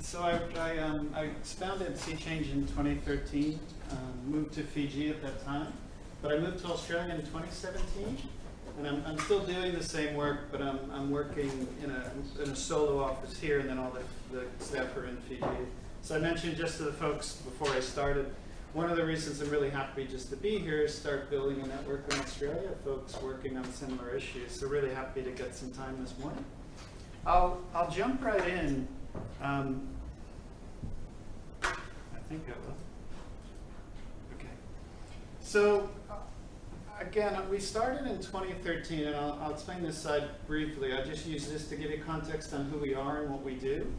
So I founded cChange in 2013, moved to Fiji at that time, but I moved to Australia in 2017, and I'm still doing the same work, but I'm working in a solo office here, and then all the staff are in Fiji. So I mentioned just to the folks before I started, one of the reasons I'm really happy just to be here is start building a network in Australia, folks working on similar issues. So really happy to get some time this morning. I'll jump right in. I think I will. Okay. So again, we started in 2013, and I'll explain this side briefly. I just use this to give you context on who we are and what we do.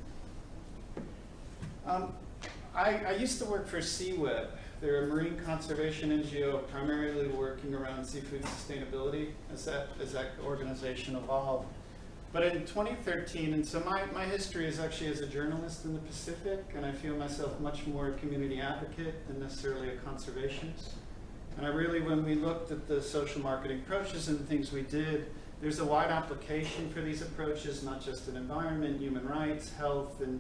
I used to work for SeaWeb. They're a marine conservation NGO, primarily working around seafood sustainability as that organization evolved. But in 2013, and so my history is actually as a journalist in the Pacific, and I feel myself much more a community advocate than necessarily a conservationist. And I really, when we looked at the social marketing approaches and the things we did, there's a wide application for these approaches, not just in environment, human rights, health, and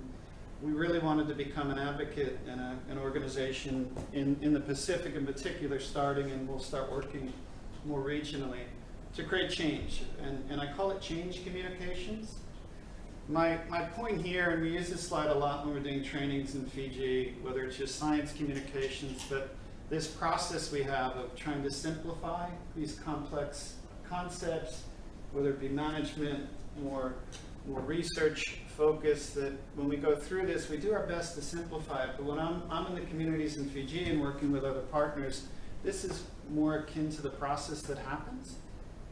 we really wanted to become an advocate and an organization in the Pacific in particular, starting, and we'll start working more regionally to create change. And I call it change communications. My point here, and we use this slide a lot when we're doing trainings in Fiji, whether it's just science communications, but this process we have of trying to simplify these complex concepts, whether it be management, more research focus, that when we go through this, we do our best to simplify it. But when I'm in the communities in Fiji and working with other partners, this is more akin to the process that happens.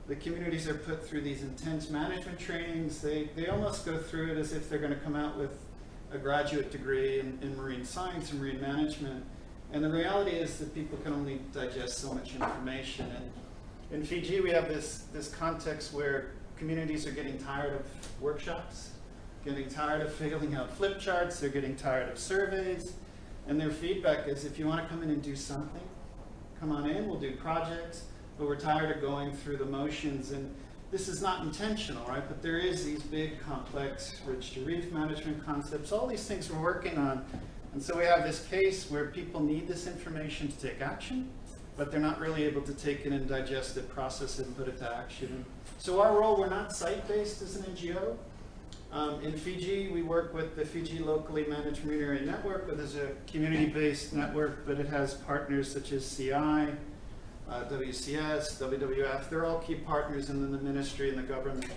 The communities are put through these intense management trainings. They almost go through it as if they're going to come out with a graduate degree in marine science and marine management. And the reality is that people can only digest so much information. And in Fiji, we have this context where communities are getting tired of workshops, getting tired of filling out flip charts, they're getting tired of surveys, and their feedback is, if you want to come in and do something, come on in, we'll do projects, but we're tired of going through the motions. And this is not intentional, right? But there is these big, complex, ridge-to-reef management concepts, all these things we're working on. And so we have this case where people need this information to take action, but they're not really able to take it and digest it, process it, and put it to action. So our role, we're not site-based as an NGO. In Fiji, we work with the Fiji Locally Managed Marine Area Network, which is a community-based network, but it has partners such as CI, WCS, WWF. They're all key partners in the ministry and the government.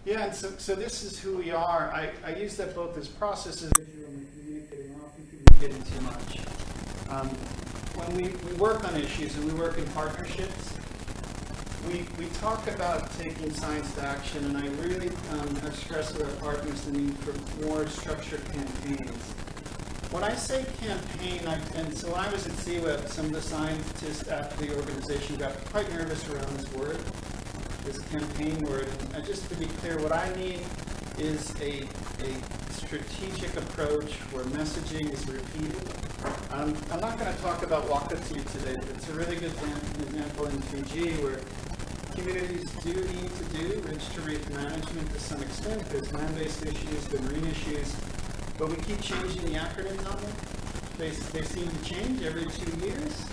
Yeah, and so this is who we are. I use that both as processes, if you're only communicating, or often communicating too much. When we work on issues and we work in partnerships, we talk about taking science to action, and I really have stressed with our partners the need for more structured campaigns. When I say campaign, and so when I was at SeaWeb, some of the scientists at the organization got quite nervous around this word, this campaign word. And just to be clear, what I mean is a strategic approach where messaging is repeated. I'm not going to talk about Wakatu today, but it's a really good example in Fiji where communities do need to do ridge-to-reef management to some extent. There's land-based issues, the marine issues, but we keep changing the acronyms on them. They seem to change every 2 years.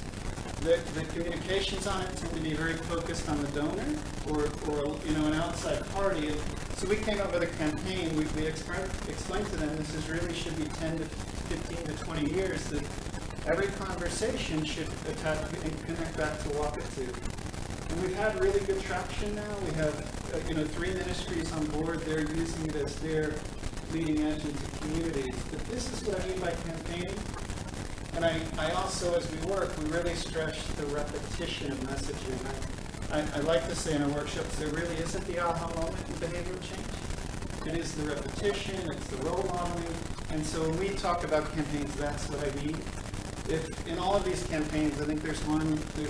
The communications on it seem to be very focused on the donor or an outside party. And so we came up with a campaign. We explained to them this really should be 10 to 15 to 20 years, that every conversation should attach and connect back to Wakatu. And we've had really good traction now. We have 3 ministries on board. They're using it as their leading edge into communities. But this is what I mean by campaigning. And I also, as we work, we really stress the repetition of messaging. I like to say in our workshops, there really isn't the aha moment in behavioral change. It is the repetition, it's the role modeling. And so when we talk about campaigns, that's what I mean. If in all of these campaigns, I think there's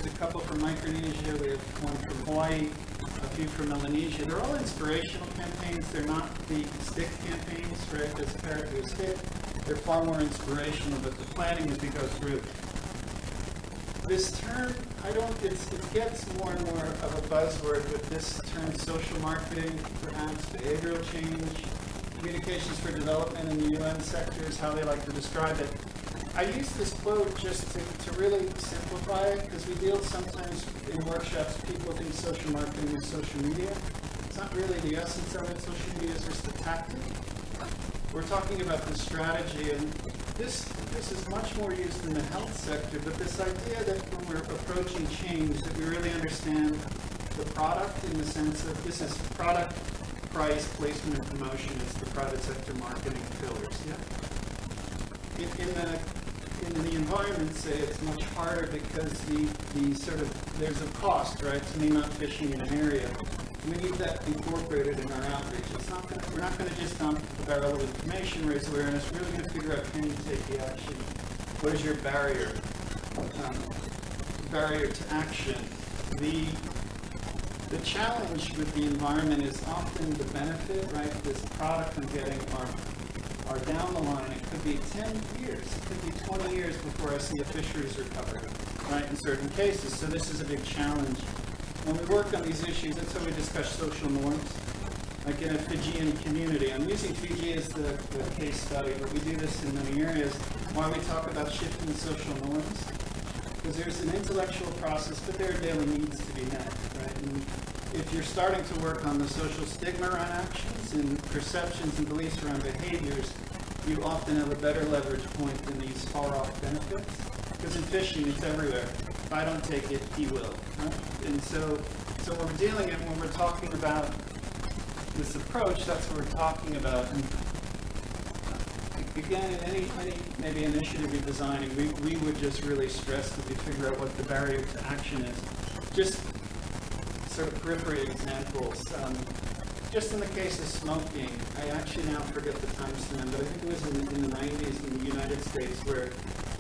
a couple from Micronesia, we have one from Hawaii, a few from Melanesia. They're all inspirational campaigns. They're not the stick campaigns, right? There's a carrot to a stick. They're far more inspirational, but the planning as we go through. This term, it gets more and more of a buzzword with this term social marketing, perhaps behavioral change. communications for development in the UN sector is how they like to describe it. I use this quote just to really simplify it, because we deal sometimes in workshops, people think social marketing is social media. It's not really the essence of it. Social media is just a tactic. We're talking about the strategy, and this is much more used in the health sector, but this idea that when we're approaching change, that we really understand the product in the sense of this is product, price, placement, and promotion. It's the private sector marketing pillars. Yeah. In the environment, say, it's much harder because there's a cost, right, to me not fishing in an area. We need that incorporated in our outreach. We're not going to just dump a barrel of information, raise awareness. We're really going to figure out, can you take the action? What is your barrier? Barrier to action. The challenge with the environment is often the benefit, right? This product I'm getting are down the line. It could be 10 years, it could be 20 years before I see a fisheries recovery, right, in certain cases. So this is a big challenge. When we work on these issues, that's how we discuss social norms. Like in a Fijian community, I'm using Fiji as the case study, but we do this in many areas. Why we talk about shifting social norms? Because there's an intellectual process, but there are daily needs to be met, right? And if you're starting to work on the social stigma around actions and perceptions and beliefs around behaviors, you often have a better leverage point than these far-off benefits. Because in fishing, it's everywhere. If I don't take it, he will. Right? And so when we're dealing it, when we're talking about this approach, that's what we're talking about. And again, in any maybe initiative you're designing, we would just really stress that we figure out what the barrier to action is. Just sort of periphery examples. Just in the case of smoking, I actually now forget the time span, but I think it was in the 90s in the United States where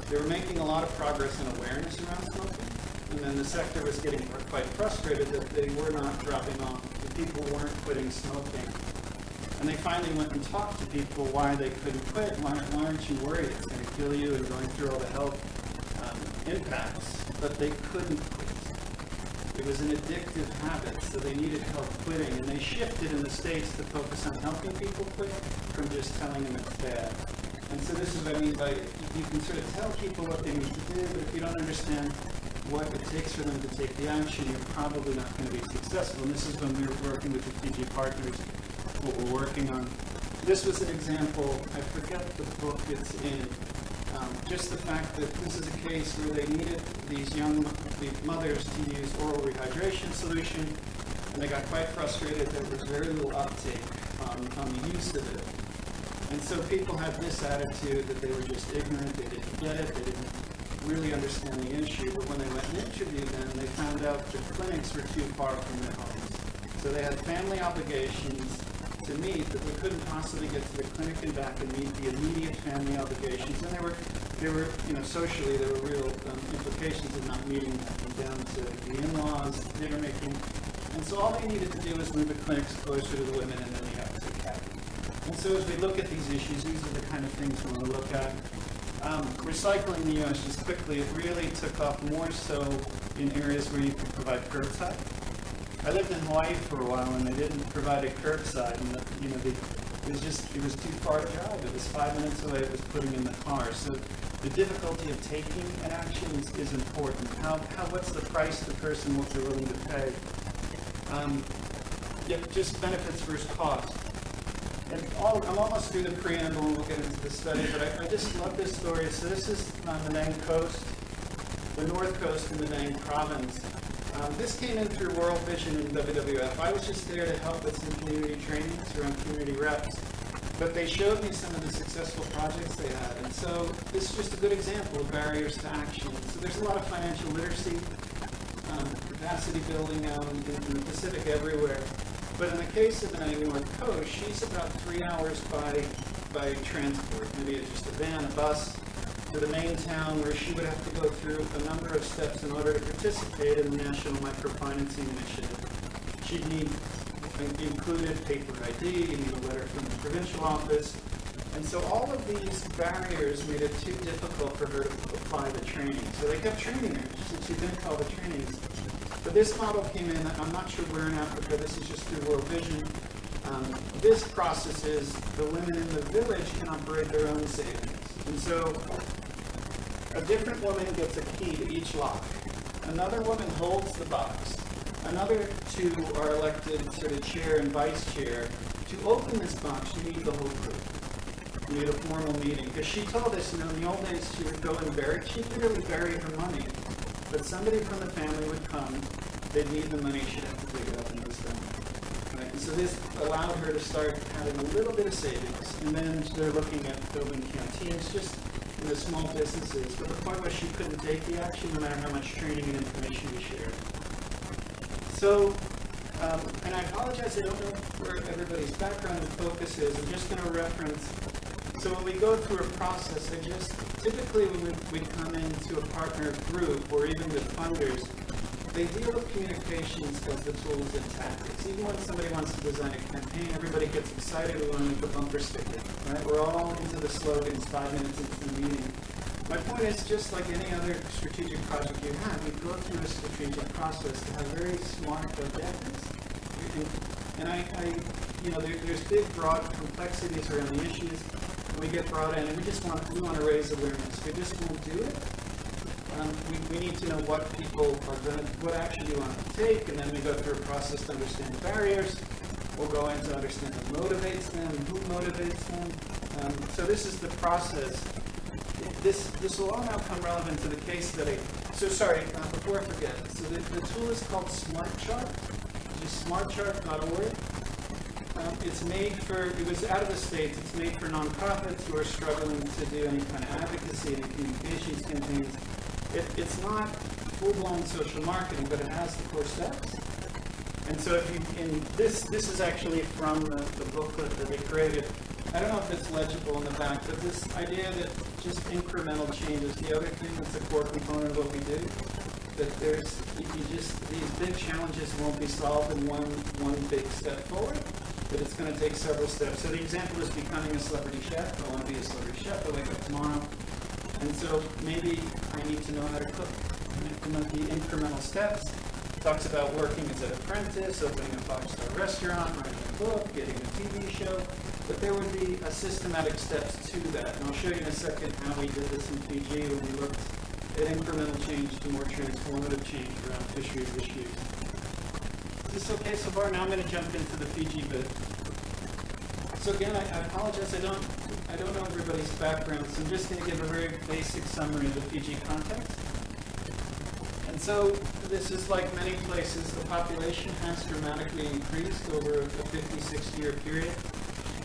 they were making a lot of progress in awareness around smoking, and then the sector was getting quite frustrated that they were not dropping off, that people weren't quitting smoking. And they finally went and talked to people why they couldn't quit. Why aren't you worried it's going to kill you and going through all the health impacts? But they couldn't quit. It was an addictive habit, so they needed help quitting. And they shifted in the States to focus on helping people quit from just telling them it's bad. And so this is what I mean by, you can sort of tell people what they need to do, but if you don't understand what it takes for them to take the action, you're probably not going to be successful. And this is when we were working with the Fiji partners, what we're working on. This was an example, I forget the book it's in, just the fact that this is a case where they needed these mothers to use oral rehydration solution, and they got quite frustrated. There was very little uptake on the use of it. And so people had this attitude that they were just ignorant, they didn't get it, they didn't really understand the issue. But when they went and interviewed them, they found out the clinics were too far from their homes. So they had family obligations to meet that they couldn't possibly get to the clinic and back and meet the immediate family obligations. And there were socially, there were real implications of not meeting that, down to the in-laws, dinner making. And so all they needed to do was move the clinics closer to the women, and then the uptake happened. And so as we look at these issues, these are the kind of things we want to look at. Recycling in the U.S., just quickly, it really took off more so in areas where you could provide curbside. I lived in Hawaii for a while, and they didn't provide a curbside, and it was too far to drive. It was 5 minutes away. It was putting in the car. So the difficulty of taking an action is important. What's the price the person what they're willing to pay? Just benefits versus cost. And I'm almost through the preamble, and we'll get into the study, but I just love this story. So this is on the Nang Coast, the North Coast in the Nang Province. This came in through World Vision and WWF. I was just there to help with some community trainings around community reps, but they showed me some of the successful projects they had. And so this is just a good example of barriers to action. So there's a lot of financial literacy, capacity building now in the Pacific everywhere. But in the case of the North Coast, she's about 3 hours by transport. Maybe it's just a van, a bus, to the main town where she would have to go through a number of steps in order to participate in the National Microfinancing Initiative. She'd need included paper ID, you need a letter from the provincial office. And so all of these barriers made it too difficult for her to apply the training. So they kept training her. She didn't call the trainings. But this model came in, I'm not sure where in Africa, this is just through World Vision. This process is the women in the village can operate their own savings. And so a different woman gets a key to each lock. Another woman holds the box. Another two are elected sort of chair and vice chair. To open this box, you need the whole group. You need a formal meeting. Because she told us, in the old days, she would go and bury, she'd literally bury her money. But somebody from the family would come, they'd need the money, she'd have to dig it up and list them. Right? And so this allowed her to start having a little bit of savings. And then they're looking at building canteens, just in the small businesses. But the point was she couldn't take the action no matter how much training and information we shared. So, and I apologize, I don't know where everybody's background and focus is. I'm just going to reference. So when we go through a process, typically when we come into a partner group or even with funders, they deal with communications as the tools and tactics. Even when somebody wants to design a campaign, everybody gets excited, we want to make a bumper sticker, right? We're all into the slogans 5 minutes into the meeting. My point is, just like any other strategic project you have, you go through a strategic process to have very smart objectives. And there's big, broad complexities around the issues. We get brought in, and we want to raise awareness. We just won't do it. We need to know what people are what action you want to take, and then we go through a process to understand the barriers. We'll go in to understand what motivates them, who motivates them. So this is the process. This will all now come relevant to the case study. So sorry, before I forget, so the tool is called SmartChart, which is smartchart.org. It was out of the States. It's made for nonprofits who are struggling to do any kind of advocacy and communications campaigns. It's not full-blown social marketing, but it has the core steps. And so this is actually from the booklet that they created. I don't know if it's legible in the back, but this idea that just incremental change is the other thing that's a core component of what we do. That these big challenges won't be solved in one big step forward, but it's going to take several steps. So the example is becoming a celebrity chef. I want to be a celebrity chef. I wake up tomorrow. And so maybe I need to know how to cook. And implement the incremental steps. Talks about working as an apprentice, opening a 5-star restaurant, writing a book, getting a TV show. But there would be a systematic steps to that. And I'll show you in a second how we did this in Fiji when we looked at incremental change to more transformative change around fisheries issues. Is this okay so far? Now I'm going to jump into the Fiji bit. So again, I apologize. I don't know everybody's background, so I'm just going to give a very basic summary of the Fiji context. And so this is like many places, the population has dramatically increased over a 50-60 year period.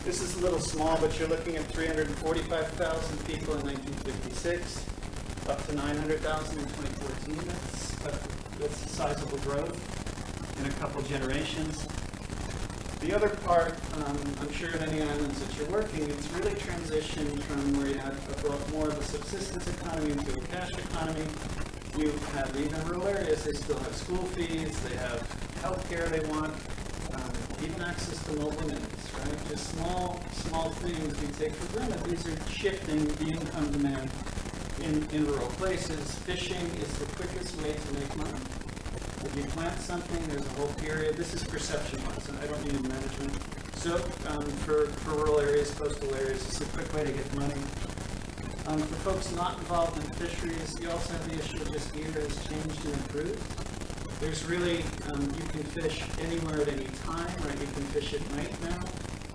This is a little small, but you're looking at 345,000 people in 1956, up to 900,000 in 2014. That's a sizable growth in a couple generations. The other part, I'm sure in any islands that you're working, it's really transitioned from where you had more of a subsistence economy into a cash economy. You have even rural areas, they still have school fees, they have health care they want, even access to mobile minutes, right? Just small things we take for granted. These are shifting the income demand in rural places. Fishing is the quickest way to make money. If you plant something, there's a whole period. This is perception-wise, and I don't need management. So for rural areas, coastal areas, it's a quick way to get money. For folks not involved in fisheries, you also have the issue of just gear has changed and improved. There's really, you can fish anywhere at any time, right? You can fish at night now.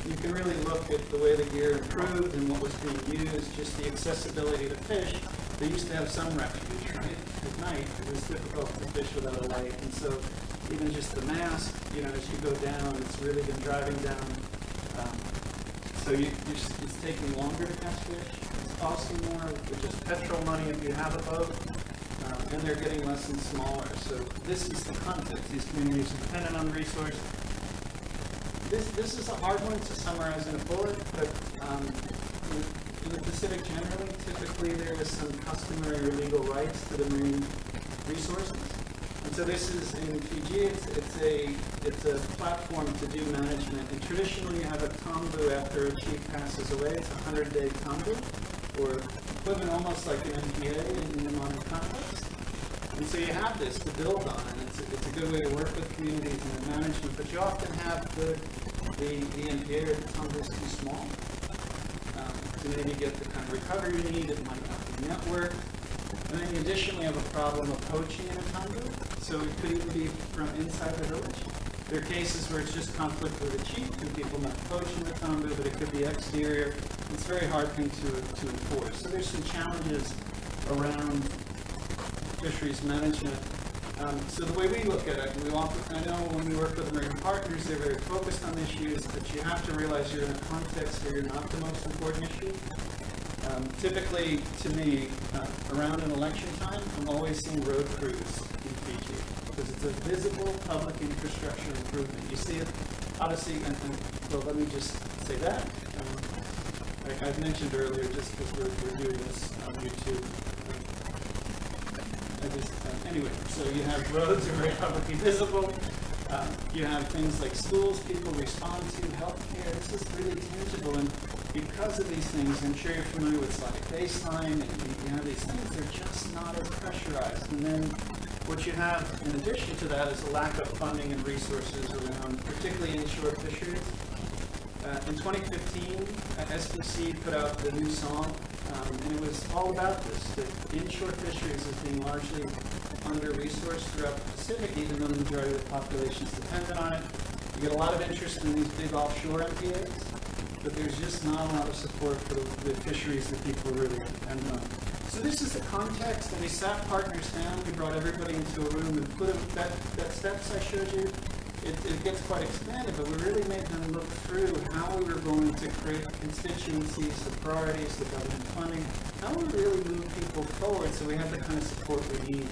You can really look at the way the gear improved and what was being used, just the accessibility to fish. They used to have some refuge, right? At night, it was difficult to fish without a light. And so even just the mask, as you go down, it's really been driving down. So it's taking longer to catch fish. It's costing more with just petrol money if you have a boat. And they're getting less and smaller. So this is the context. These communities are dependent on the resource. This is a hard one to summarize in a bullet, but in the Pacific generally, typically there is some customary or legal rights to the marine resources. And so this is in Fiji, it's a platform to do management. And traditionally you have a tambu after a chief passes away. It's a 100-day tambu, or equivalent almost like an MPA in the modern context. And so you have this to build on, and it's a good way to work with communities and the management, but you often have the the NPA or the tongue is too small to maybe get the kind of recovery you need. It might not be networked. And then in addition, we have a problem of poaching in a tongue, so it could even be from inside the village. There are cases where it's just conflict with the chief and people not poaching the tongue, but it could be exterior. It's a very hard thing to enforce. So there's some challenges around fisheries management. So the way we look at it, I know when we work with marine partners, they're very focused on issues, but you have to realize you're in a context where you're not the most important issue. Typically, to me, around an election time, I'm always seeing road crews in Fiji because it's a visible public infrastructure improvement. You see it, obviously, well, let me just say that. Like I've mentioned earlier, just because we're doing this on YouTube. Anyway, so you have roads are very publicly visible. You have things like schools people respond to, healthcare. This is really tangible, and because of these things, I'm sure you're familiar with like baseline, and you have these things. They're just not as pressurized. And then what you have, in addition to that, is a lack of funding and resources around, particularly inshore fisheries. In 2015, SPC put out the new song, and it was all about this, that inshore fisheries is being largely under-resourced throughout the Pacific, even though the majority of the population is dependent on it. You get a lot of interest in these big offshore MPAs, but there's just not a lot of support for the fisheries that people really depend on. So this is the context, and we sat partners down, we brought everybody into a room and put them, that steps I showed you, it gets quite expanded, but we really made them look through how we were going to create constituencies, the priorities, the government funding, how we really move people forward so we have the kind of support we need.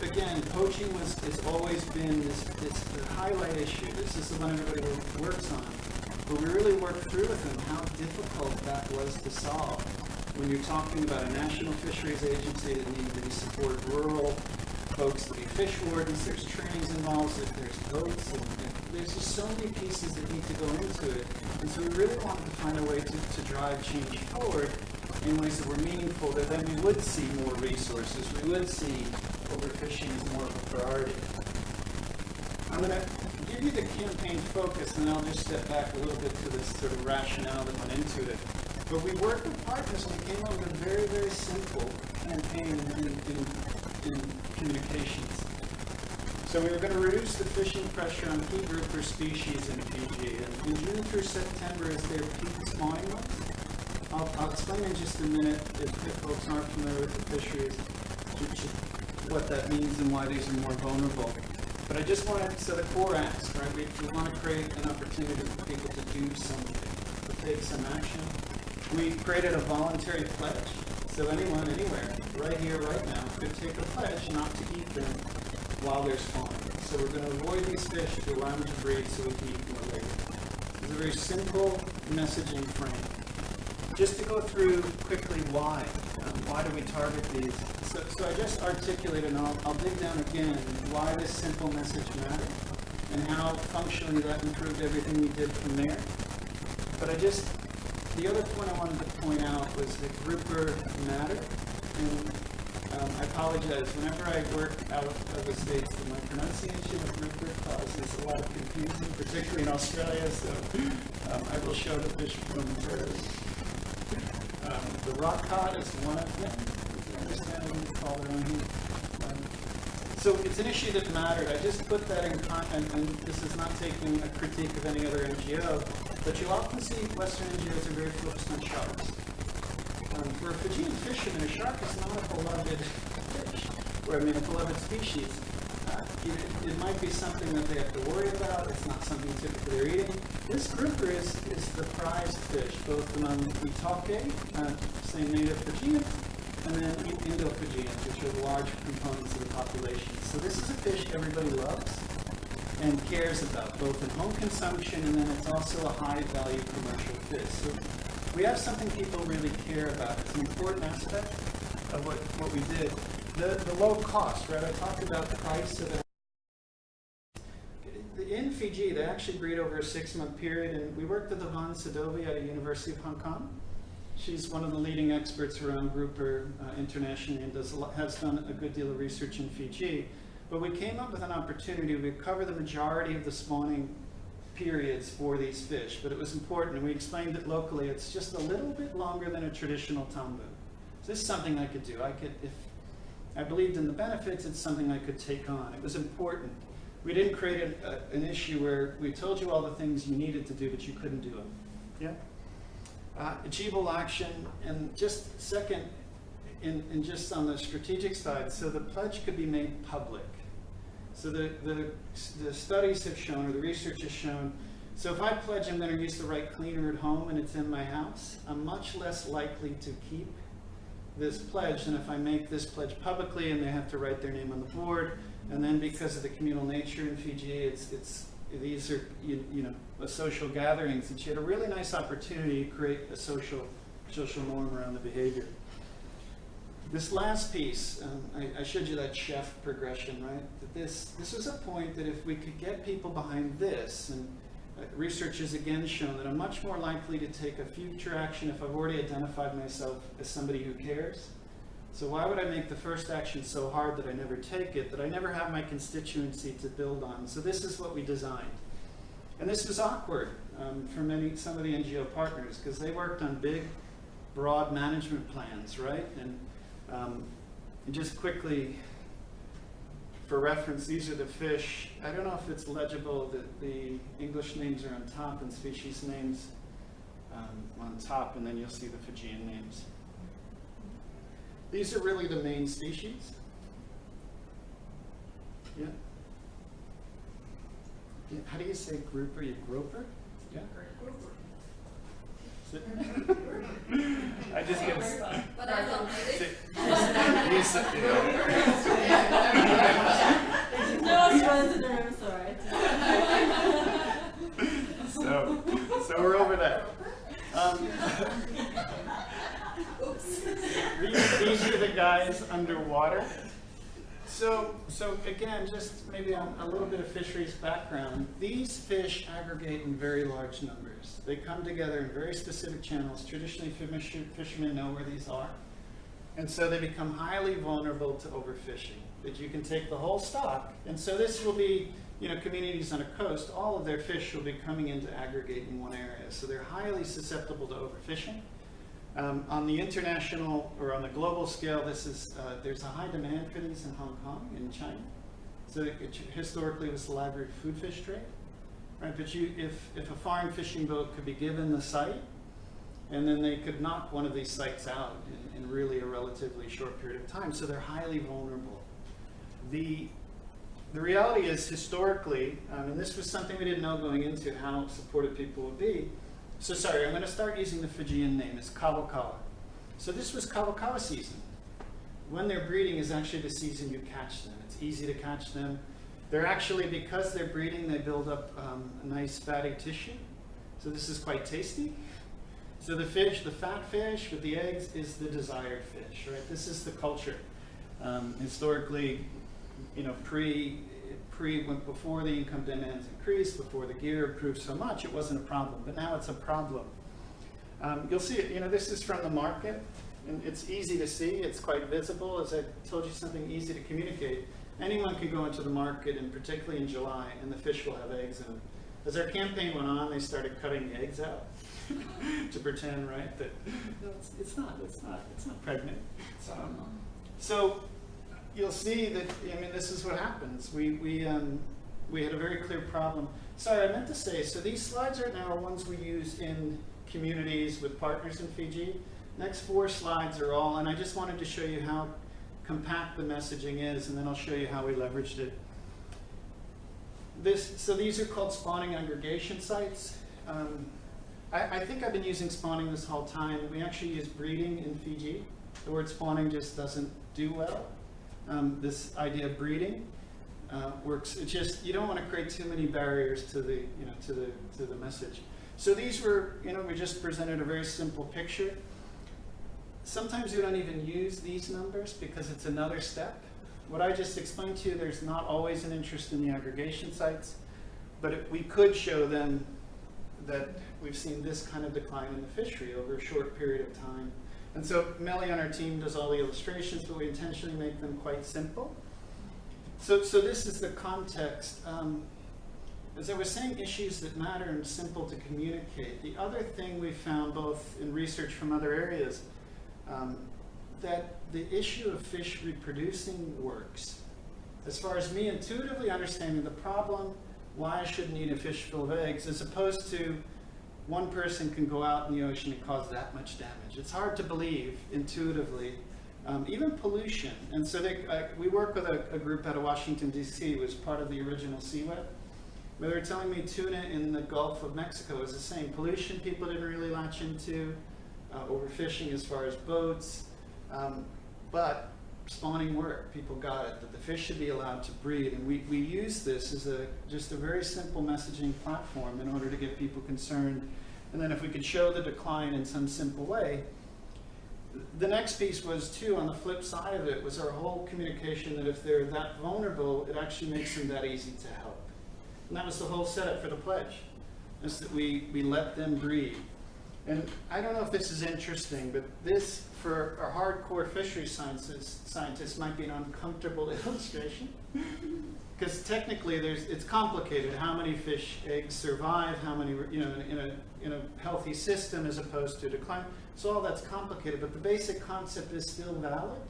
Again, poaching has always been the highlight issue. This is the one everybody works on. But we really worked through with them how difficult that was to solve. When you're talking about a national fisheries agency that needs to support rural folks to be fish wardens, there's trainings involved, there's boats, and there's just so many pieces that need to go into it. And so we really wanted to find a way to drive change forward in ways that were meaningful, that then we would see more resources, we would see overfishing as more of a priority. I'm going to give you the campaign focus, and then I'll just step back a little bit to this sort of rationale that went into it. But we worked with partners and we came up with a very, very simple campaign in communications. So we were going to reduce the fishing pressure on key grouper species in Fiji. And in June through September is their peak spawning months. I'll explain in just a minute, if folks aren't familiar with the fisheries, what that means and why these are more vulnerable. But I just wanted, so the core acts, right? We want to create an opportunity for people to do something, to take some action. We created a voluntary pledge. So anyone, anywhere, right here, right now, could take a pledge not to eat them while they're spawning. So we're going to avoid these fish to allow them to breed so we can eat them later. It's a very simple messaging frame. Just to go through quickly why. Why do we target these? So I just articulated, and I'll dig down again, why this simple message mattered and how functionally that improved everything we did from there. But the other point I wanted to point out was that grouper matter. And I apologize, whenever I work out of the States, my pronunciation of grouper causes a lot of confusion, particularly in Australia, so I will show the fish momentarily. The rock cod is one of them. If you understand what we call their own here. So it's an issue that mattered. I just put that in context, and this is not taking a critique of any other NGO, but you often see Western NGOs are very focused on sharks. For a Fijian fisherman, a shark is not a beloved fish, or a beloved species. It might be something that they have to worry about. It's not something typically they're eating. This grouper is the prized fish, both among Itoke, same native Fijians, and then Indo-Fijians, which are large components of the population. So this is a fish everybody loves and cares about, both in home consumption, and then it's also a high-value commercial fish. So we have something people really care about. It's an important aspect of what we did. The low cost, right? I talked about the price of it. In Fiji, they actually breed over a 6-month period, and we worked with Yvonne Sadovi at the University of Hong Kong. She's one of the leading experts around grouper internationally and has done a good deal of research in Fiji. But we came up with an opportunity to cover the majority of the spawning periods for these fish, but it was important, and we explained it locally. It's just a little bit longer than a traditional tambu. So this is something I could do. If I believed in the benefits, it's something I could take on. It was important. We didn't create an issue where we told you all the things you needed to do, but you couldn't do them. Yeah. Achievable action, and just second, in just on the strategic side, so the pledge could be made public. So the studies have shown, or the research has shown, so if I pledge I'm going to use the right cleaner at home and it's in my house, I'm much less likely to keep this pledge than if I make this pledge publicly and they have to write their name on the board. And then because of the communal nature in Fiji, these are a social gatherings, and she had a really nice opportunity to create a social norm around the behavior. This last piece, I showed you that chef progression, right? That this was a point that if we could get people behind this, and research has again shown that I'm much more likely to take a future action if I've already identified myself as somebody who cares. So why would I make the first action so hard that I never take it, that I never have my constituency to build on? So this is what we designed. And this was awkward for some of the NGO partners, because they worked on big, broad management plans, right? And just quickly, for reference, these are the fish. I don't know if it's legible that the English names are on top and species names on top, and then you'll see the Fijian names. These are really the main species. Yeah. How do you say grouper? You groper? Yeah. I just get. But I don't So we're over that. These are the guys underwater. So again, just maybe a little bit of fisheries background. These fish aggregate in very large numbers. They come together in very specific channels. Traditionally, fishermen know where these are. And so they become highly vulnerable to overfishing. That you can take the whole stock, and so this will be, communities on a coast, all of their fish will be coming in to aggregate in one area. So they're highly susceptible to overfishing. On the international or on the global scale, there's a high demand for these in Hong Kong and China. So historically it was the library food fish trade, right? But if a foreign fishing boat could be given the site, and then they could knock one of these sites out in really a relatively short period of time. So they're highly vulnerable. The reality is, historically, and this was something we didn't know going into how supportive people would be. So sorry, I'm going to start using the Fijian name. It's kawakawa. So this was kawakawa season. When they're breeding is actually the season you catch them. It's easy to catch them. They're actually, because they're breeding, they build up a nice fatty tissue. So this is quite tasty. So the fish, the fat fish with the eggs, is the desired fish, right? This is the culture. Historically, before the income demands increased, before the gear improved so much, it wasn't a problem. But now it's a problem. You'll see it. This is from the market, and it's easy to see. It's quite visible. As I told you, something easy to communicate. Anyone can go into the market, and particularly in July, and the fish will have eggs in them. As our campaign went on, they started cutting the eggs out to pretend, right, that it's not pregnant. So you'll see that, this is what happens. We had a very clear problem. Sorry, I meant to say, so these slides right now are ones we use in communities with partners in Fiji. Next 4 slides are all, and I just wanted to show you how compact the messaging is, and then I'll show you how we leveraged it. So these are called spawning aggregation sites. I think I've been using spawning this whole time. We actually use breeding in Fiji. The word spawning just doesn't do well. This idea of breeding works. It's just, you don't want to create too many barriers to the to the message. So these were, we just presented a very simple picture. Sometimes we don't even use these numbers because it's another step. What I just explained to you, there's not always an interest in the aggregation sites, but we could show them that we've seen this kind of decline in the fishery over a short period of time. And so Melly on our team does all the illustrations, but we intentionally make them quite simple. So this is the context. As I was saying, issues that matter and simple to communicate. The other thing we found, both in research from other areas, that the issue of fish reproducing works. As far as me intuitively understanding the problem, why I shouldn't eat a fish full of eggs, as opposed to one person can go out in the ocean and cause that much damage. It's hard to believe intuitively, even pollution. And so we work with a group out of Washington, D.C., who was part of the original CWEB. They were telling me tuna in the Gulf of Mexico is the same. Pollution people didn't really latch into, overfishing as far as boats, but spawning work, people got it, that the fish should be allowed to breed. And we use this as just a very simple messaging platform in order to get people concerned. And then if we could show the decline in some simple way. The next piece was, too, on the flip side of it, was our whole communication that if they're that vulnerable, it actually makes them that easy to help. And that was the whole setup for the pledge, is that we let them breed. And I don't know if this is interesting, but this, for our hardcore fisheries scientists, might be an uncomfortable illustration. Because technically, it's complicated. How many fish eggs survive? How many, in a healthy system as opposed to decline? So all that's complicated, but the basic concept is still valid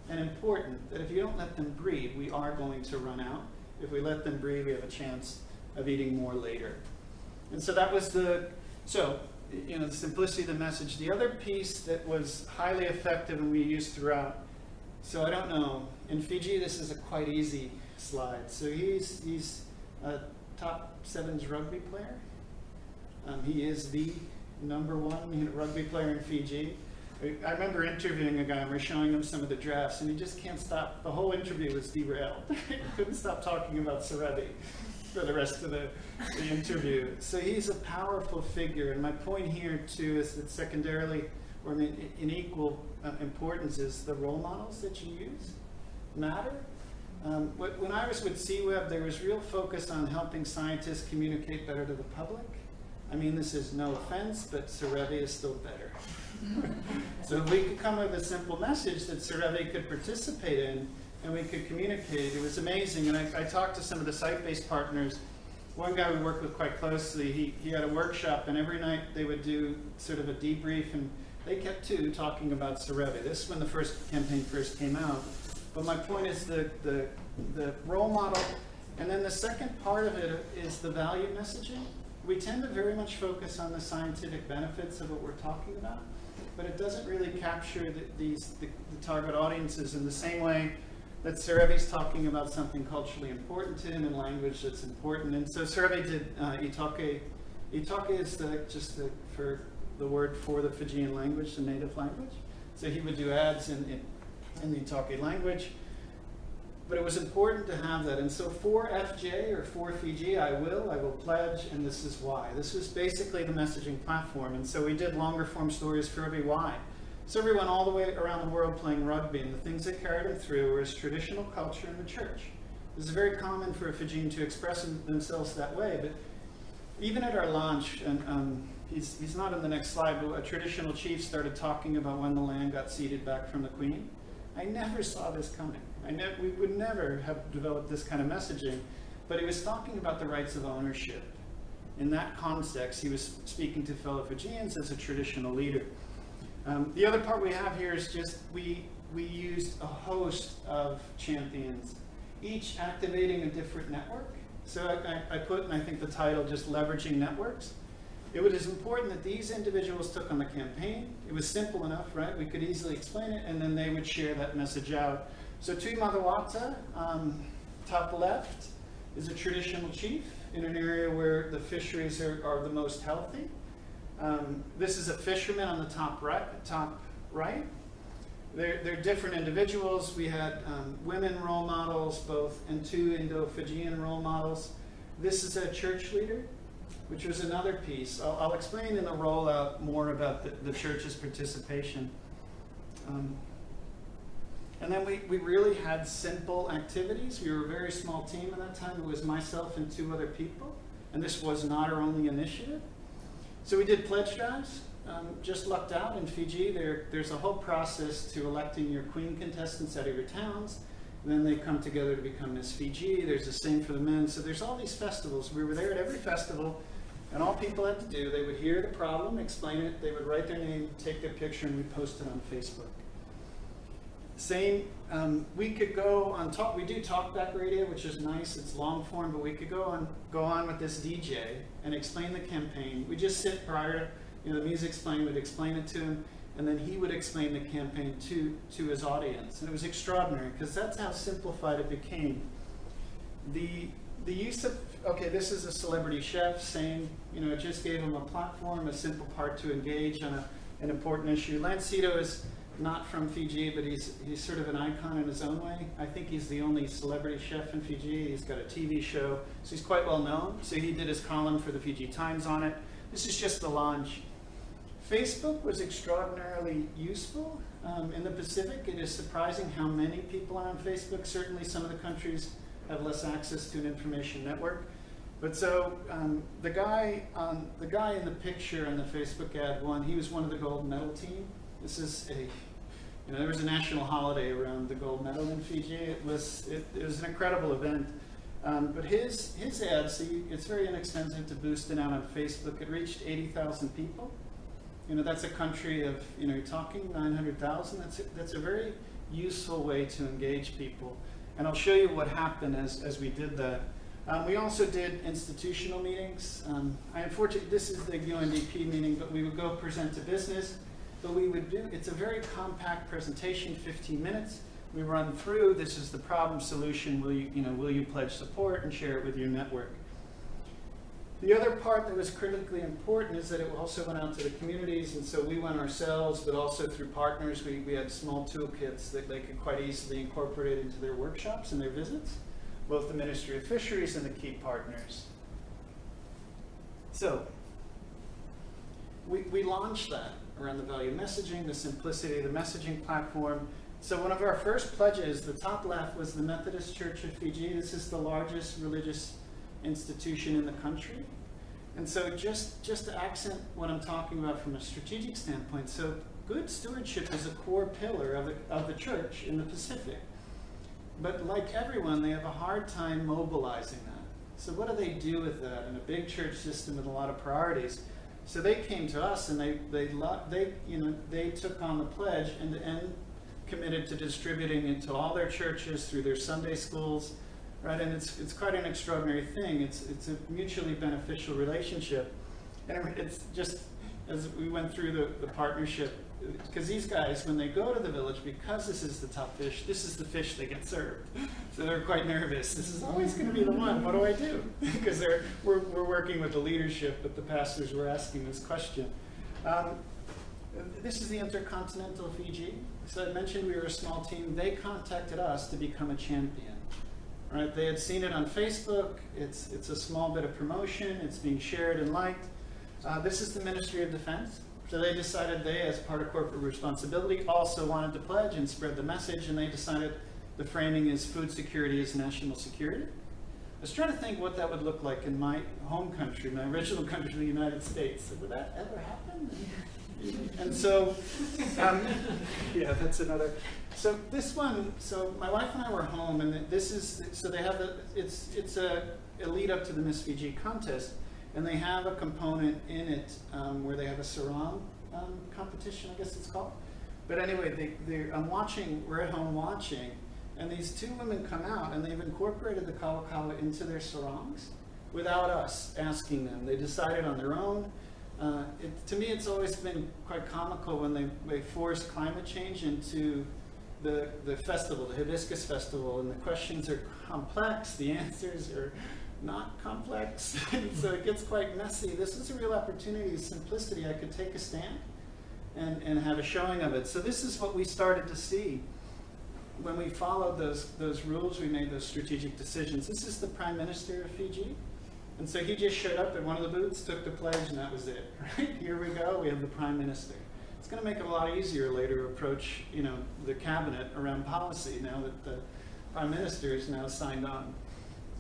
and important. That if you don't let them breed, we are going to run out. If we let them breed, we have a chance of eating more later. And so that was the simplicity of the message. The other piece that was highly effective and we used throughout. So I don't know. In Fiji, this is a quite easy slide. So he's a top sevens rugby player. He is the #1 rugby player in Fiji. I remember interviewing a guy and we're showing him some of the drafts and he just can't stop. The whole interview was derailed. He couldn't stop talking about Serevi for the rest of the interview. So he's a powerful figure. And my point here too is that secondarily, or in equal importance, is the role models that you use matter. When I was with CWEB, there was real focus on helping scientists communicate better to the public. I mean, this is no offense, but Serevi is still better. So if we could come up with a simple message that Serevi could participate in and we could communicate, it was amazing. And I talked to some of the site-based partners. One guy we worked with quite closely, he had a workshop and every night they would do sort of a debrief and they kept talking about Serevi. This is when the first campaign first came out. But my point is the role model. And then the second part of it is the value messaging. We tend to very much focus on the scientific benefits of what we're talking about, but it doesn't really capture the target audiences in the same way that Serevi's talking about something culturally important to him in language that's important. And so Serevi did Itoke. Itoke is for the word for the Fijian language, the native language. So he would do ads in the Itoke language. But it was important to have that. And so for FJ or for Fiji, I will pledge, and this is why. This was basically the messaging platform. And so we did longer form stories for every why. So everyone all the way around the world playing rugby, and the things that carried him through were his traditional culture in the church. This is very common for a Fijian to express themselves that way. But even at our launch, and he's not in the next slide, but a traditional chief started talking about when the land got ceded back from the Queen. I never saw this coming. We would never have developed this kind of messaging, but he was talking about the rights of ownership. In that context, he was speaking to fellow Fijians as a traditional leader. The other part we have here is just we used a host of champions, each activating a different network. So I put, and I think the title, just leveraging networks. It was important that these individuals took on the campaign. It was simple enough, right? We could easily explain it, and then they would share that message out. So Tui Madawata, top left, is a traditional chief in an area where the fisheries are the most healthy. This is a fisherman on the top right. They're different individuals. We had women role models, and 2 Indo-Fijian role models. This is a church leader, which was another piece. I'll explain in the rollout more about the church's participation. And then we really had simple activities. We were a very small team at that time. It was myself and 2 other people, and this was not our only initiative. So we did pledge drives. Just lucked out in Fiji. There's a whole process to electing your queen contestants out of your towns. Then they come together to become Miss Fiji. There's the same for the men. So there's all these festivals. We were there at every festival, and all people had to do, they would hear the problem, explain it, they would write their name, take their picture, and we post it on Facebook. Same, we could go on talk, we do talkback radio, which is nice, it's long form, but we could go on with this DJ and explain the campaign. We just sit prior to, the music's playing, we'd explain it to him, and then he would explain the campaign to his audience. And it was extraordinary, because that's how simplified it became. The use of, okay, this is a celebrity chef, same, it just gave him a platform, a simple part to engage on an important issue. Lancito is not from Fiji, but he's sort of an icon in his own way. I think he's the only celebrity chef in Fiji. He's got a TV show, so he's quite well known. So he did his column for the Fiji Times on it. This is just the launch. Facebook was extraordinarily useful. In the Pacific, it is surprising how many people are on Facebook. Certainly some of the countries have less access to an information network. But so the guy in the picture in the Facebook ad won. He was one of the gold medal team. This is there was a national holiday around the gold medal in Fiji. It was an incredible event. But his ad, see, it's very inexpensive to boost it out on Facebook. It reached 80,000 people. That's a country of, you're talking 900,000. That's a very useful way to engage people. And I'll show you what happened as we did that. We also did institutional meetings. Unfortunately, this is the UNDP meeting, but we would go present to business. But we would do, it's a very compact presentation, 15 minutes. We run through, this is the problem solution, will you pledge support and share it with your network. The other part that was critically important is that it also went out to the communities, and so we went ourselves, but also through partners. We had small toolkits that they could quite easily incorporate into their workshops and their visits, both the Ministry of Fisheries and the key partners. So, we launched that around the value messaging, the simplicity of the messaging platform. So one of our first pledges, the top left, was the Methodist Church of Fiji. This is the largest religious institution in the country. And so just to accent what I'm talking about from a strategic standpoint, so good stewardship is a core pillar of the church in the Pacific. But like everyone, they have a hard time mobilizing that. So what do they do with that in a big church system with a lot of priorities? So they came to us and they took on the pledge and committed to distributing it to all their churches through their Sunday schools, right? And it's quite an extraordinary thing. It's a mutually beneficial relationship, and it's just as we went through the partnership, because these guys, when they go to the village, because this is the top fish, this is the fish they get served. So they're quite nervous. This is always going to be the one. What do I do? Because we're working with the leadership, but the pastors were asking this question. This is the Intercontinental Fiji. So I mentioned we were a small team. They contacted us to become a champion. Right? They had seen it on Facebook. It's a small bit of promotion. It's being shared and liked. This is the Ministry of Defense. So they decided they, as part of corporate responsibility, also wanted to pledge and spread the message, and they decided the framing is food security is national security. I was trying to think what that would look like in my home country, my original country, the United States. Would that ever happen? And so, yeah, that's another. So this one, so my wife and I were home, and this is, so they have it's a lead up to the Miss Fiji contest. And they have a component in it where they have a sarong competition, I guess it's called. But anyway, we're at home watching, and these two women come out, and they've incorporated the kawakawa into their sarongs without us asking them. They decided on their own. To me, it's always been quite comical when they force climate change into the festival, the Hibiscus Festival, and the questions are complex, the answers are not complex, so it gets quite messy. This is a real opportunity, simplicity. I could take a stand and have a showing of it. So this is what we started to see when we followed those rules. We made those strategic decisions. This is the Prime Minister of Fiji, and so he just showed up at one of the booths, took the pledge, and that was it. Right? Here we go. We have the Prime Minister. It's going to make it a lot easier later to approach, the cabinet around policy now that the Prime Minister is now signed on.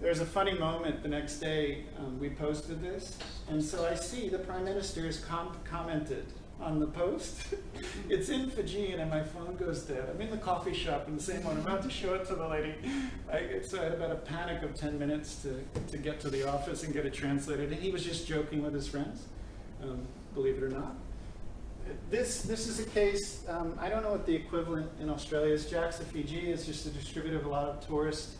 There's a funny moment the next day, we posted this, and so I see the Prime Minister has commented on the post. It's in Fijian and my phone goes dead. I'm in the coffee shop in the same one. I'm about to show it to the lady. So I had about a panic of 10 minutes to get to the office and get it translated. And he was just joking with his friends, believe it or not. This is a case, I don't know what the equivalent in Australia is. JAXA Fiji is just a distributor of a lot of tourist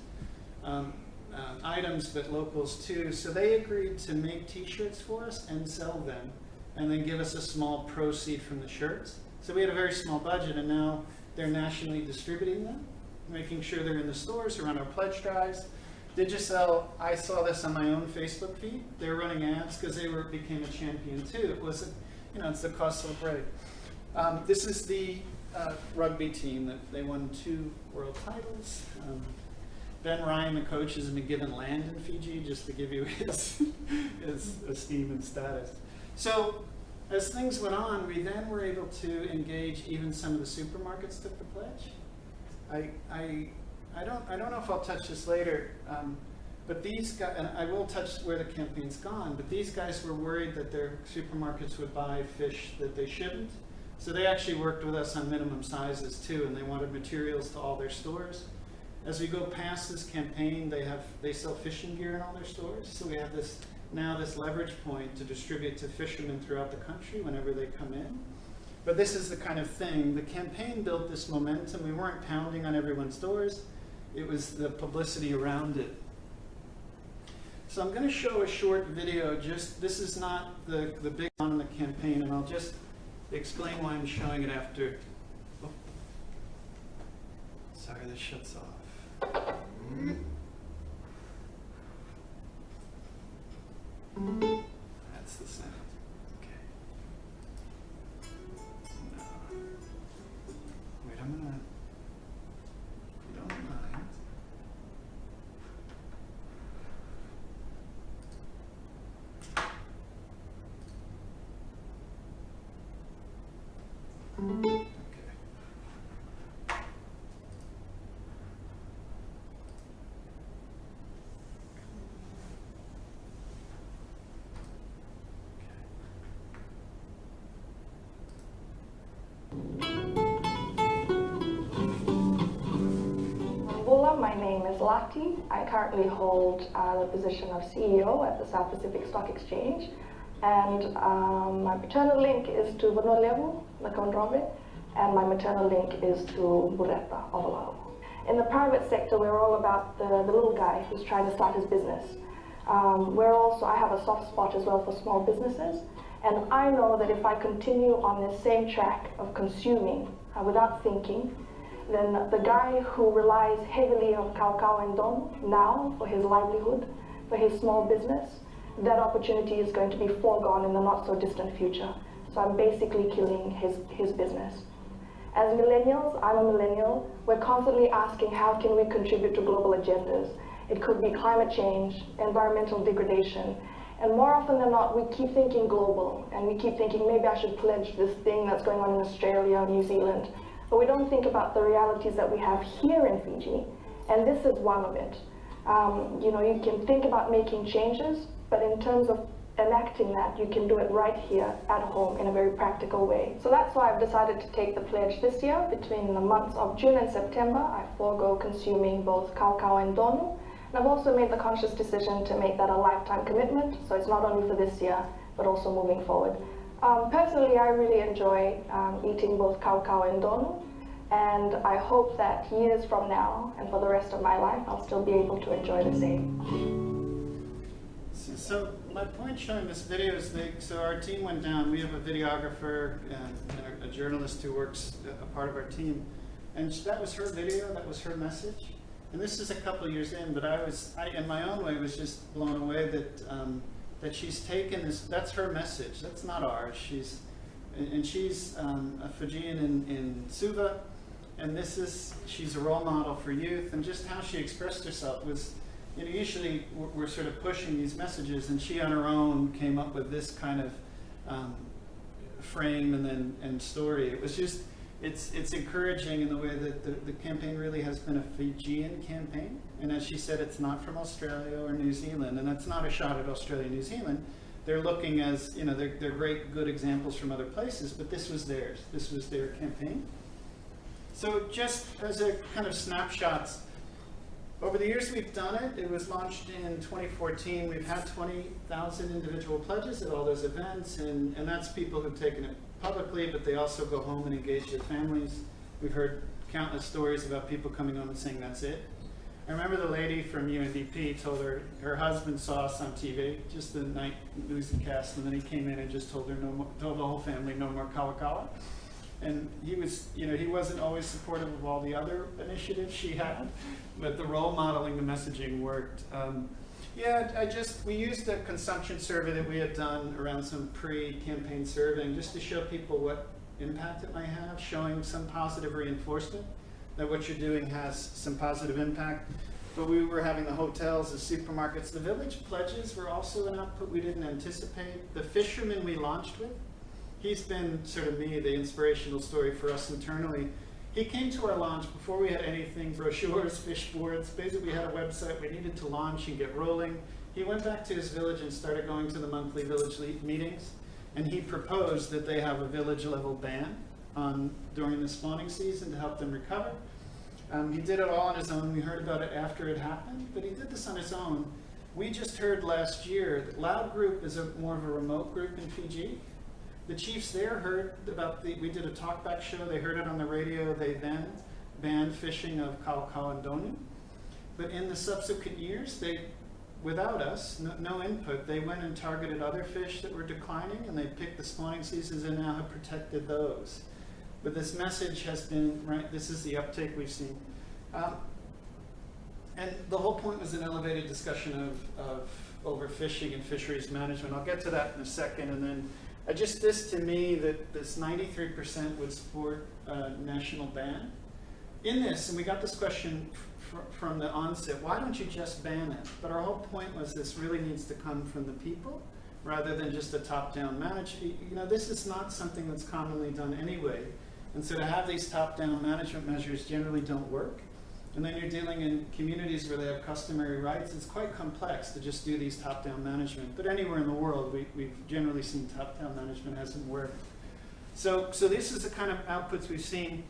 items, but locals too. So they agreed to make t-shirts for us and sell them, and then give us a small proceed from the shirts. So we had a very small budget, and now they're nationally distributing them, making sure they're in the stores around our pledge drives. Digicel, I saw this on my own Facebook feed. They were running ads because they became a champion too. It was, it's the coastal break. This is the rugby team that they won 2 world titles. Ben Ryan, the coach, has been given land in Fiji, just to give you his esteem and status. So as things went on, we then were able to engage even some of the supermarkets took the pledge. I don't know if I'll touch this later, but these guys, and I will touch where the campaign's gone, but these guys were worried that their supermarkets would buy fish that they shouldn't. So they actually worked with us on minimum sizes too, and they wanted materials to all their stores. As we go past this campaign, they sell fishing gear in all their stores. So we have this leverage point to distribute to fishermen throughout the country whenever they come in. But this is the kind of thing, the campaign built this momentum. We weren't pounding on everyone's doors. It was the publicity around it. So I'm going to show a short video. This is not the big one in the campaign, and I'll just explain why I'm showing it after. Oh. Sorry, this shuts off. That's the sound. Okay. No. Wait, I'm gonna. If you don't mind. Okay. My name is Lati. I currently hold the position of CEO at the South Pacific Stock Exchange, and my paternal link is to Vulnerabilities, and my maternal link is to Bureta of Oahu. In the private sector, we're all about the little guy who's trying to start his business. I have a soft spot as well for small businesses, and I know that if I continue on this same track of consuming without thinking, then the guy who relies heavily on Kaukau and Don now for his livelihood, for his small business, that opportunity is going to be foregone in the not so distant future. So I'm basically killing his business. As millennials, I'm a millennial, we're constantly asking how can we contribute to global agendas. It could be climate change, environmental degradation, and more often than not we keep thinking global, and we keep thinking maybe I should pledge this thing that's going on in Australia or New Zealand. But we don't think about the realities that we have here in Fiji, and this is one of it. You can think about making changes, but in terms of enacting that, you can do it right here at home in a very practical way. So that's why I've decided to take the pledge this year. Between the months of June and September, I forego consuming both Kaukau and Donu. And I've also made the conscious decision to make that a lifetime commitment, so it's not only for this year, but also moving forward. Personally, I really enjoy eating both Kaukau and Donu, and I hope that years from now, and for the rest of my life, I'll still be able to enjoy the same. So my point showing this video is so our team went down. We have a videographer and a journalist who works a part of our team, and that was her video, that was her message. And this is a couple of years in, but I in my own way was just blown away that she's taken this. That's her message. That's not ours. She's a Fijian in Suva, and she's a role model for youth. And just how she expressed herself was, usually we're sort of pushing these messages, and she on her own came up with this kind of frame and story. It was just, it's encouraging in the way that the campaign really has been a Fijian campaign. And as she said, it's not from Australia or New Zealand, and that's not a shot at Australia and New Zealand, they're looking as, you know, they're great, good examples from other places, but this was theirs. This was their campaign. So just as a kind of snapshots, over the years we've done it. It was launched in 2014. We've had 20,000 individual pledges at all those events, and that's people who've taken it publicly, but they also go home and engage their families. We've heard countless stories about people coming home and saying, that's it. I remember the lady from UNDP told her husband saw us on TV just the night newscast, and then he came in and just told the whole family no more kawa kawa. And he was, you know, he wasn't always supportive of all the other initiatives she had, but the role modeling, the messaging worked. We used a consumption survey that we had done around some pre-campaign surveying just to show people what impact it might have, showing some positive reinforcement that what you're doing has some positive impact. But we were having the hotels, the supermarkets, the village pledges were also an output we didn't anticipate. The fisherman we launched with, he's been sort of the inspirational story for us internally. He came to our launch before we had anything, brochures, fish boards. Basically, we had a website we needed to launch and get rolling. He went back to his village and started going to the monthly village meetings. And he proposed that they have a village level ban during the spawning season to help them recover. He did it all on his own. We heard about it after it happened, but he did this on his own. We just heard last year that Loud Group is more of a remote group in Fiji. The chiefs there heard about we did a talkback show, they heard it on the radio, they then banned fishing of kawa and donu. But in the subsequent years, without us, no input, they went and targeted other fish that were declining, and they picked the spawning seasons and now have protected those. But this message has been, right, this is the uptake we've seen. And the whole point was an elevated discussion of overfishing and fisheries management. I'll get to that in a second, and then this to me, that this 93% would support a national ban. In this, and we got this question from the onset, why don't you just ban it? But our whole point was this really needs to come from the people rather than just a top-down management. You know, this is not something that's commonly done anyway. And so to have these top-down management measures generally don't work. And then you're dealing in communities where they have customary rights. It's quite complex to just do these top-down management. But anywhere in the world, we've generally seen top-down management hasn't worked. So this is the kind of outputs we've seen.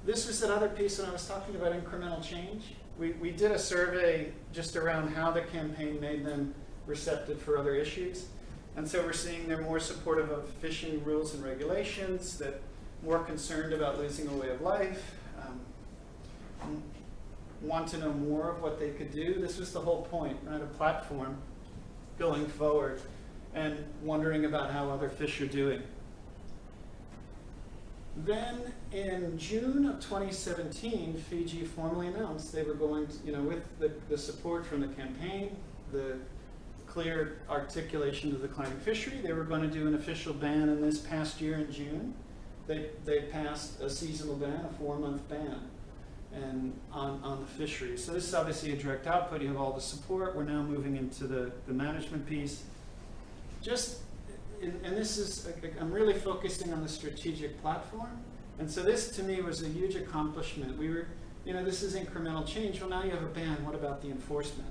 This was that other piece when I was talking about incremental change. We did a survey just around how the campaign made them receptive for other issues. And so we're seeing they're more supportive of fishing rules and regulations, that more concerned about losing a way of life, want to know more of what they could do. This was the whole point, right? A platform going forward and wondering about how other fish are doing. Then in June of 2017, Fiji formally announced they were going to, you know, with the support from the campaign, the clear articulation of the declining fishery, they were going to do an official ban. And this past year in June, they passed a seasonal ban, a 4-month ban, and on the fishery. So this is obviously a direct output. You have all the support. We're now moving into the management piece. And this is, I'm really focusing on the strategic platform. And so this to me was a huge accomplishment. We were, you know, this is incremental change. Well, now you have a ban. What about the enforcement?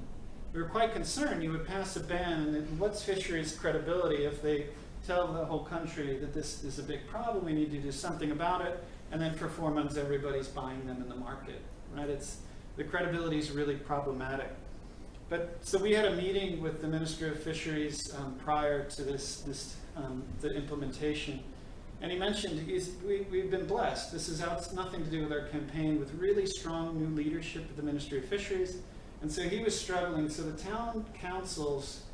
We were quite concerned you would pass a ban, and what's fisheries' credibility if they tell the whole country that this is a big problem, we need to do something about it, and then for 4 months everybody's buying them in the market, right? The credibility is really problematic. But so we had a meeting with the Minister of Fisheries prior to the implementation, and he mentioned we've been blessed. This is nothing to do with our campaign, with really strong new leadership at the Ministry of Fisheries. And so he was struggling. So the town councils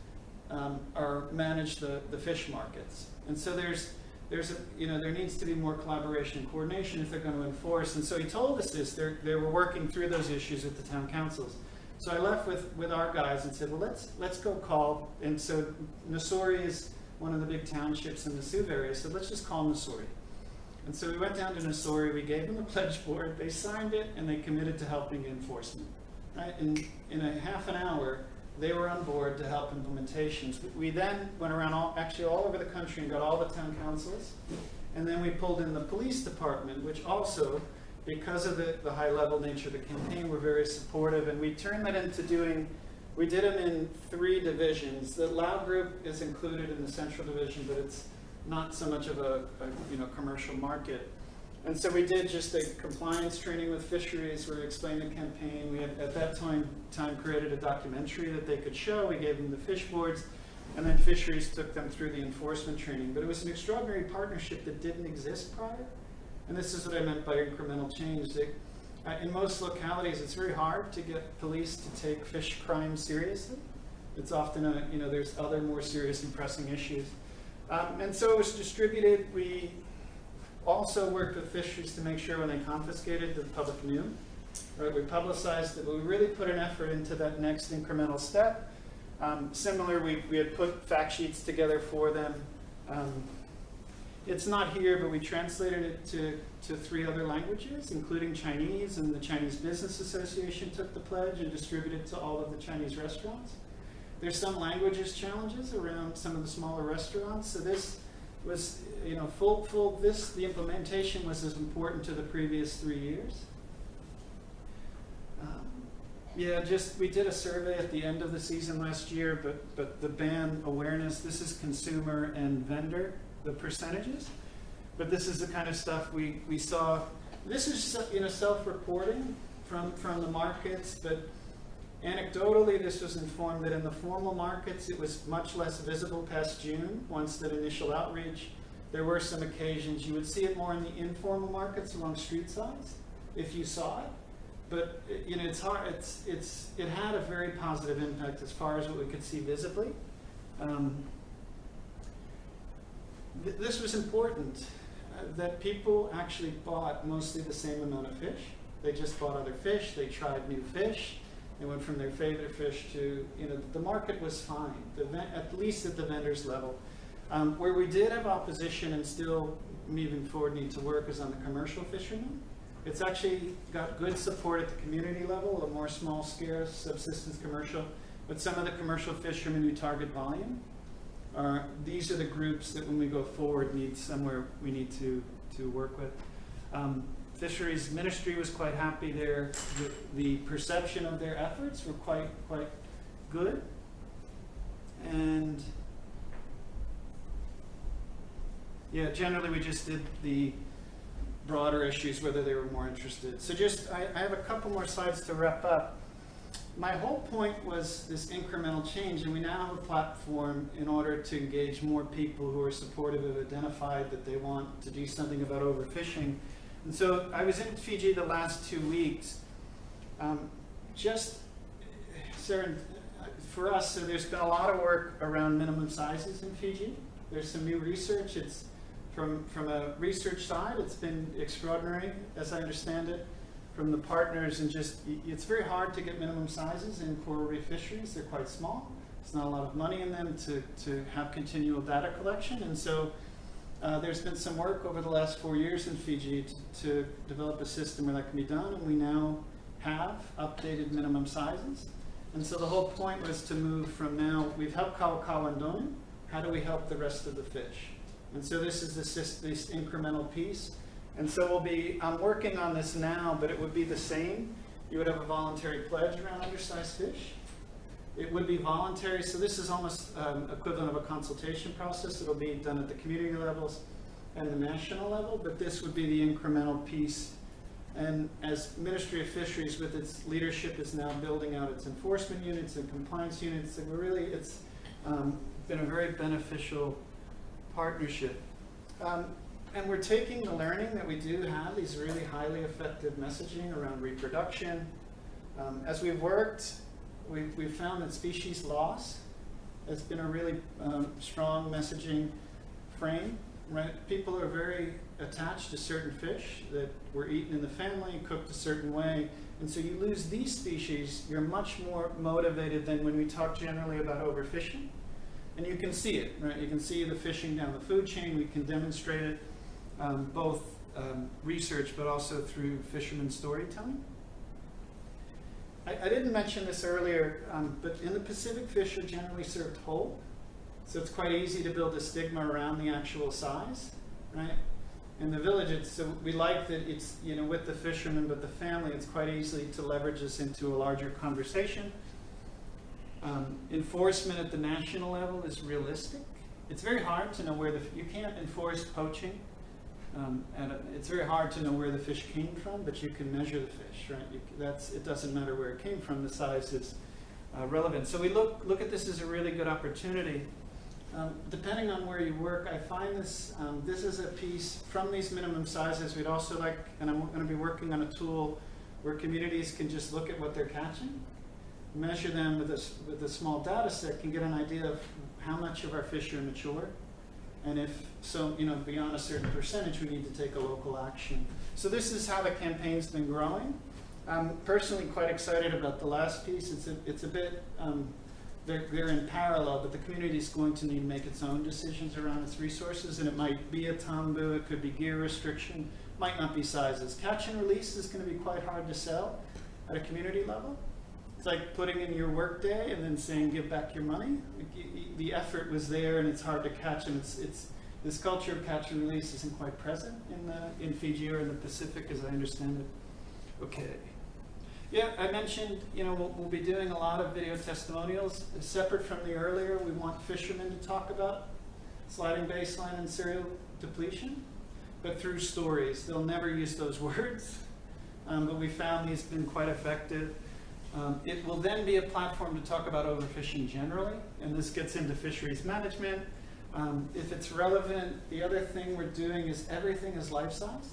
manage the fish markets, and so there needs to be more collaboration and coordination if they're going to enforce. And so he told us this. They were working through those issues with the town councils. So I left with our guys and said, well, let's go call. And so Nassori is one of the big townships in the Suva area. So let's just call Nassori. And so we went down to Nassori. We gave them a pledge board. They signed it, and they committed to helping enforcement. Right? In a half an hour, they were on board to help implementations. We then went around all over the country and got all the town councils. And then we pulled in the police department, which also, because of the high-level nature of the campaign, were very supportive. And we turned that into doing We did them in 3 divisions. The Lao group is included in the central division, but it's not so much of a commercial market. And so we did just a compliance training with fisheries where we explained the campaign. We had at that time created a documentary that they could show. We gave them the fish boards, and then fisheries took them through the enforcement training. But it was an extraordinary partnership that didn't exist prior. And this is what I meant by incremental change. In most localities, it's very hard to get police to take fish crime seriously. It's often there's other more serious and pressing issues. And so it was distributed. We also worked with fisheries to make sure when they confiscated, the public knew. Right? We publicized it, but we really put an effort into that next incremental step. Similar, we had put fact sheets together for them. It's not here, but we translated it to 3 other languages, including Chinese, and the Chinese Business Association took the pledge and distributed it to all of the Chinese restaurants. There's some languages challenges around some of the smaller restaurants, so this was, the implementation was as important to the previous 3 years. We did a survey at the end of the season last year, but the ban awareness, this is consumer and vendor, the percentages, but this is the kind of stuff we saw. This is self-reporting from the markets, but anecdotally this was informed that in the formal markets it was much less visible past June once that initial outreach. There were some occasions you would see it more in the informal markets along street sides if you saw it, but it's hard. It had a very positive impact as far as what we could see visibly. This was important, that people actually bought mostly the same amount of fish. They just bought other fish, they tried new fish, they went from their favorite fish to, the market was fine, at least at the vendors level. Where we did have opposition and still moving forward need to work is on the commercial fishermen. It's actually got good support at the community level, a more small scale subsistence commercial, but some of the commercial fishermen who target volume, these are the groups that when we go forward need somewhere we need to work with. Fisheries Ministry was quite happy there. The perception of their efforts were quite good. And generally we just did the broader issues, whether they were more interested. So I have a couple more slides to wrap up. My whole point was this incremental change, and we now have a platform in order to engage more people who are supportive, have identified that they want to do something about overfishing. And so I was in Fiji the last 2 weeks. For us, so there's been a lot of work around minimum sizes in Fiji. There's some new research. It's from a research side, it's been extraordinary, as I understand it, from the partners, and it's very hard to get minimum sizes in coral reef fisheries. They're quite small. There's not a lot of money in them to have continual data collection, and so there's been some work over the last 4 years in Fiji to develop a system where that can be done, and we now have updated minimum sizes. And so the whole point was to move from now, we've helped Kawakawa and Donu, how do we help the rest of the fish? And so this is this incremental piece. And so I'm working on this now, but it would be the same. You would have a voluntary pledge around undersized fish. It would be voluntary, so this is almost equivalent of a consultation process. It'll be done at the community levels and the national level, but this would be the incremental piece. And as Ministry of Fisheries, with its leadership, is now building out its enforcement units and compliance units, and it's been a very beneficial partnership. And we're taking the learning that we do have, these really highly effective messaging around reproduction. As we've worked, we've found that species loss has been a really strong messaging frame, right? People are very attached to certain fish that were eaten in the family, cooked a certain way, and so you lose these species, you're much more motivated than when we talk generally about overfishing. And you can see it, right? You can see the fishing down the food chain. We can demonstrate it, both research, but also through fishermen storytelling. I didn't mention this earlier, but in the Pacific, fish are generally served whole. So it's quite easy to build a stigma around the actual size, right? In the village, so we like that it's, with the fishermen, but the family, it's quite easy to leverage this into a larger conversation. Enforcement at the national level is realistic. It's very hard to know where you can't enforce poaching. It's very hard to know where the fish came from, but you can measure the fish, right? It doesn't matter where it came from, the size is relevant. So we look at this as a really good opportunity. Depending on where you work, I find this is a piece from these minimum sizes. We'd also like, and I'm going to be working on a tool where communities can just look at what they're catching, measure them with a small data set, can get an idea of how much of our fish are mature. And if so, beyond a certain percentage, we need to take a local action. So this is how the campaign's been growing. I'm personally quite excited about the last piece. It's a bit, they're in parallel, but the community is going to need to make its own decisions around its resources, and it might be a tambu, it could be gear restriction, might not be sizes. Catch and release is going to be quite hard to sell at a community level. It's like putting in your work day and then saying give back your money. The effort was there, and it's hard to catch, and it's this culture of catch and release isn't quite present in Fiji or in the Pacific, as I understand it. Okay. Yeah, I mentioned, we'll be doing a lot of video testimonials. Separate from the earlier, we want fishermen to talk about sliding baseline and serial depletion, but through stories. They'll never use those words, but we found these have been quite effective. It will then be a platform to talk about overfishing generally, and this gets into fisheries management. If it's relevant, the other thing we're doing is everything is life size.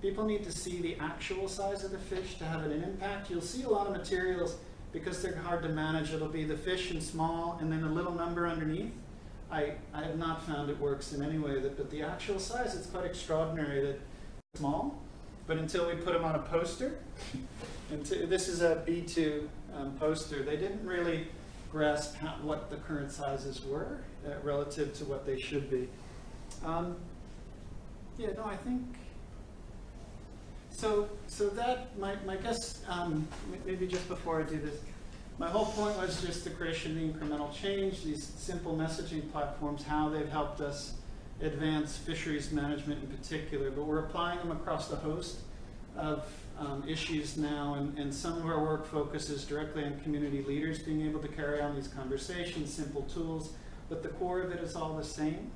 People need to see the actual size of the fish to have an impact. You'll see a lot of materials, because they're hard to manage, it'll be the fish in small and then a little number underneath. I have not found it works in any way, but the actual size, it's quite extraordinary that it's small, but until we put them on a poster, this is a B2 poster, they didn't really grasp what the current sizes were relative to what they should be. I think, so that, my guess, maybe just before I do this, my whole point was just the creation of the incremental change, these simple messaging platforms, how they've helped us advance fisheries management in particular, but we're applying them across the host of issues now, and some of our work focuses directly on community leaders being able to carry on these conversations, simple tools, but the core of it is all the same.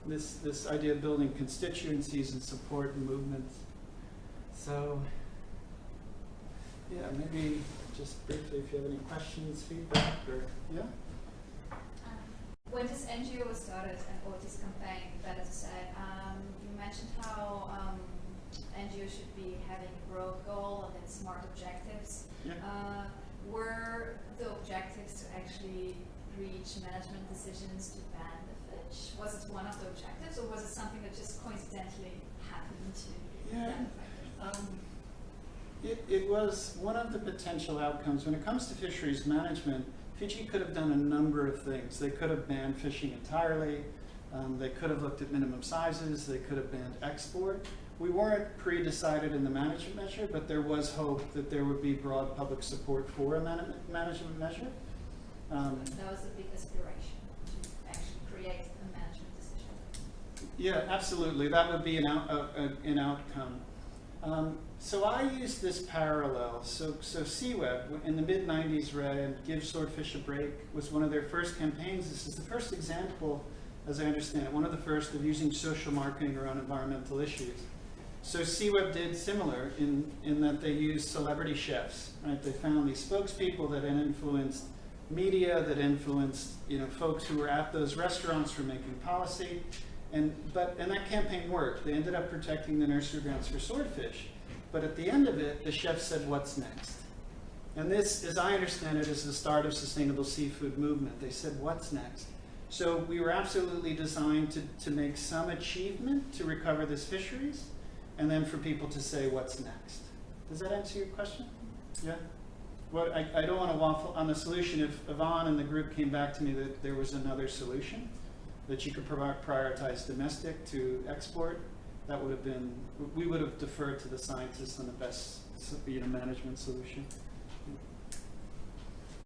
This idea of building constituencies and support and movements. So, yeah, maybe just briefly if you have any questions, feedback, or, yeah? When this NGO was started, or this campaign, better to say, you mentioned how NGOs should be having a broad goal and then smart objectives. Yeah. Were the objectives to actually reach management decisions to ban the fish? Was it one of the objectives, or was it something that just coincidentally happened to ban the fish? It was one of the potential outcomes. When it comes to fisheries management, Fiji could have done a number of things. They could have banned fishing entirely. They could have looked at minimum sizes. They could have banned export. We weren't pre-decided in the management measure, but there was hope that there would be broad public support for a management measure. That was the big aspiration, to actually create a management decision. Yeah, absolutely. That would be an outcome. So I used this parallel. So CWEB in the mid-90s ran Give Swordfish a Break was one of their first campaigns. This is the first example, as I understand it, one of the first of using social marketing around environmental issues. So CWEB did similar in that they used celebrity chefs, right? They found these spokespeople that then influenced media, that influenced folks who were at those restaurants for making policy. And that campaign worked. They ended up protecting the nursery grounds for swordfish. But at the end of it, the chef said, what's next? And this, as I understand it, is the start of sustainable seafood movement. They said, what's next? So we were absolutely designed to make some achievement to recover this fisheries, and then for people to say, what's next? Does that answer your question? Yeah? Well, I don't want to waffle on the solution. If Yvonne and the group came back to me that there was another solution, that you could prioritize domestic to export, that would have been, we would have deferred to the scientists on the best management solution.